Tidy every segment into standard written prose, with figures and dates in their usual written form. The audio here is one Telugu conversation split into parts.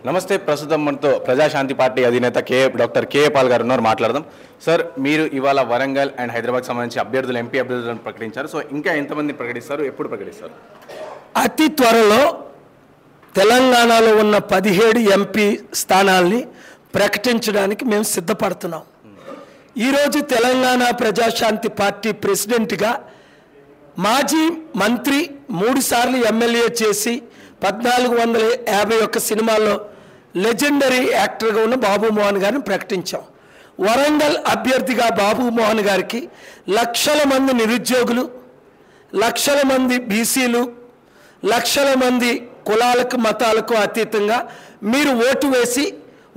నమస్తే. ప్రస్తుతం మనతో ప్రజాశాంతి పార్టీ అధినేత డాక్టర్ కేఏ పాల్ గారు ఉన్నారు. మాట్లాడదాం. సార్, మీరు ఇవాళ వరంగల్ అండ్ హైదరాబాద్ సంబంధించి అభ్యర్థులు ఎంపీ అభ్యర్థులను ప్రకటించారు. సో ఇంకా ఎంతమంది ప్రకటిస్తారు, ఎప్పుడు ప్రకటిస్తారు? అతి త్వరలో తెలంగాణలో ఉన్న 17 ఎంపీ స్థానాల్ని ప్రకటించడానికి మేము సిద్ధపడుతున్నాం. ఈరోజు తెలంగాణ ప్రజాశాంతి పార్టీ ప్రెసిడెంట్గా మాజీ మంత్రి 3 సార్లు ఎమ్మెల్యే చేసి 1451 సినిమాల్లో లెజెండరీ యాక్టర్గా ఉన్న బాబు మోహన్ గారిని ప్రకటించాం. వరంగల్ అభ్యర్థిగా బాబు మోహన్ గారికి లక్షల మంది నిరుద్యోగులు, లక్షల మంది బీసీలు, లక్షల మంది కులాలకు మతాలకు అతీతంగా మీరు ఓటు వేసి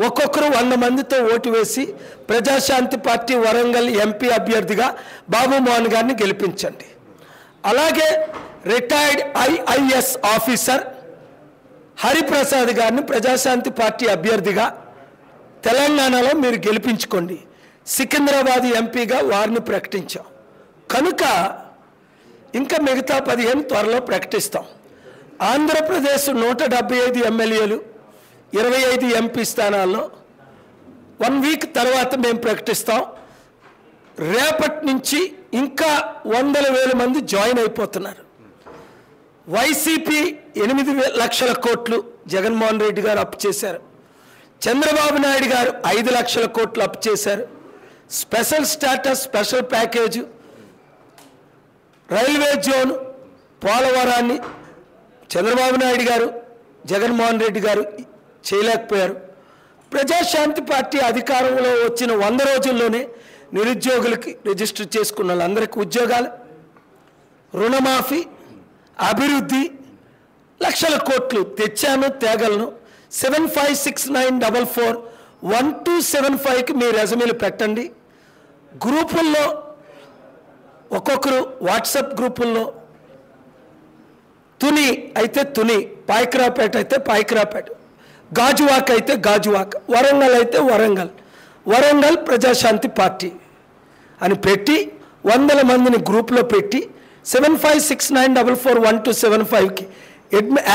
ఒక్కొక్కరు 100 మందితో ఓటు వేసి ప్రజాశాంతి పార్టీ వరంగల్ ఎంపీ అభ్యర్థిగా బాబు మోహన్ గారిని గెలిపించండి. అలాగే రిటైర్డ్ ఐఐఎస్ ఆఫీసర్ హరిప్రసాద్ గారిని ప్రజాశాంతి పార్టీ అభ్యర్థిగా తెలంగాణలో మీరు గెలిపించుకోండి. సికింద్రాబాద్ ఎంపీగా వారిని ప్రకటించాం కనుక ఇంకా మిగతా 15 త్వరలో ప్రకటిస్తాం. ఆంధ్రప్రదేశ్ 175 ఎమ్మెల్యేలు, 25 ఎంపీ స్థానాల్లో 1 వీక్ తర్వాత మేము ప్రకటిస్తాం. రేపటి నుంచి ఇంకా 100,000 మంది జాయిన్ అయిపోతున్నారు. వైసీపీ 8 లక్షల కోట్లు జగన్మోహన్ రెడ్డి గారు అప్పు చేశారు. చంద్రబాబు నాయుడు గారు 5 లక్షల కోట్లు అప్పు చేశారు. Special status, special package, railway zone, పోలవరాన్ని చంద్రబాబు నాయుడు గారు, జగన్మోహన్ రెడ్డి గారు చేయలేకపోయారు. ప్రజాశాంతి పార్టీ అధికారంలో వచ్చిన 100 రోజుల్లోనే నిరుద్యోగులకి రిజిస్టర్ చేసుకున్న వాళ్ళందరికీ ఉద్యోగాలు, రుణమాఫీ, అభివృద్ధి, లక్షల కోట్లు తెచ్చాను తేగలను. 7569441275కి మీ రెజమీలు పెట్టండి. గ్రూపుల్లో ఒక్కొక్కరు వాట్సాప్ గ్రూపుల్లో తుని అయితే తుని, పాయకరాపేట అయితే పాయకరాపేట, గాజువాక్ అయితే గాజువాక్, వరంగల్ అయితే వరంగల్, వరంగల్ ప్రజాశాంతి పార్టీ అని పెట్టి 100 మందిని గ్రూప్లో పెట్టి 7569441275కి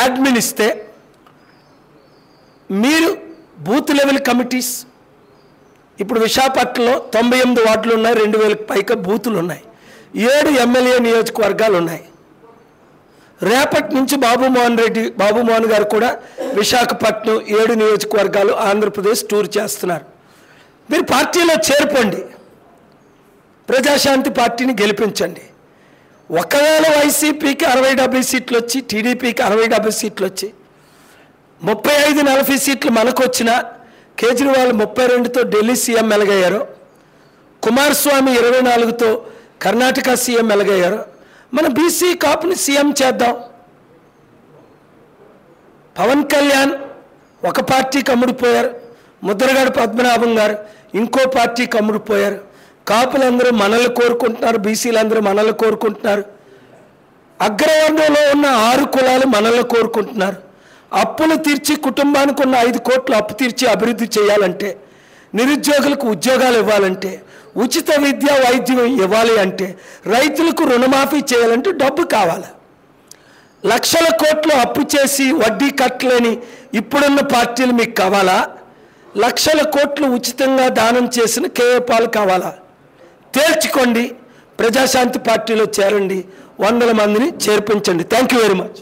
అడ్మిన్ ఇస్తే మీరు బూత్ లెవెల్ కమిటీస్, ఇప్పుడు విశాఖపట్నంలో 98 వార్డులు ఉన్నాయి, 2000కి పైగా బూతులు ఉన్నాయి, 7 ఎమ్మెల్యే నియోజకవర్గాలు ఉన్నాయి. రేపటి నుంచి బాబు మోహన్ గారు కూడా విశాఖపట్నం 7 నియోజకవర్గాలు ఆంధ్రప్రదేశ్ టూర్ చేస్తున్నారు. మీరు పార్టీలో చేర్పండి, ప్రజాశాంతి పార్టీని గెలిపించండి. ఒకవేళ వైసీపీకి 60-70 సీట్లు వచ్చి, టీడీపీకి 60-70 సీట్లు వచ్చి 35-40 సీట్లు మనకు వచ్చిన, కేజ్రీవాల్ 32తో ఢిల్లీ సీఎం ఎలాగయ్యారో, కుమారస్వామి 24తో కర్ణాటక సీఎం ఎలాగయ్యారో, మన బీసీ కాపుని సీఎం చేద్దాం. పవన్ కళ్యాణ్ ఒక పార్టీకి అమ్ముడిపోయారు, ముద్రగడ పద్మనాభం గారు ఇంకో పార్టీకి అమ్ముడిపోయారు. కాపులందరూ మనల్ని కోరుకుంటున్నారు, బీసీలందరూ మనల్ని కోరుకుంటున్నారు. అగ్రవర్ణంలో ఉన్న 6 కులాలు మనల్ని కోరుకుంటున్నారు. అప్పులు తీర్చి కుటుంబానికి ఉన్న 5 కోట్లు అప్పు తీర్చి అభివృద్ధి చేయాలంటే, నిరుద్యోగులకు ఉద్యోగాలు ఇవ్వాలంటే, ఉచిత విద్య వైద్యం ఇవ్వాలి అంటే, రైతులకు రుణమాఫీ చేయాలంటే డబ్బు కావాలి. లక్షల కోట్లు అప్పు చేసి వడ్డీ కట్టలేని ఇప్పుడున్న పార్టీలు మీకు కావాలా? లక్షల కోట్లు ఉచితంగా దానం చేసిన కేఏ పాల్ కావాలా? తేల్చుకోండి, ప్రజాశాంతి పార్టీలో చేరండి, 100 మందిని చేర్పించండి. Thank you very much.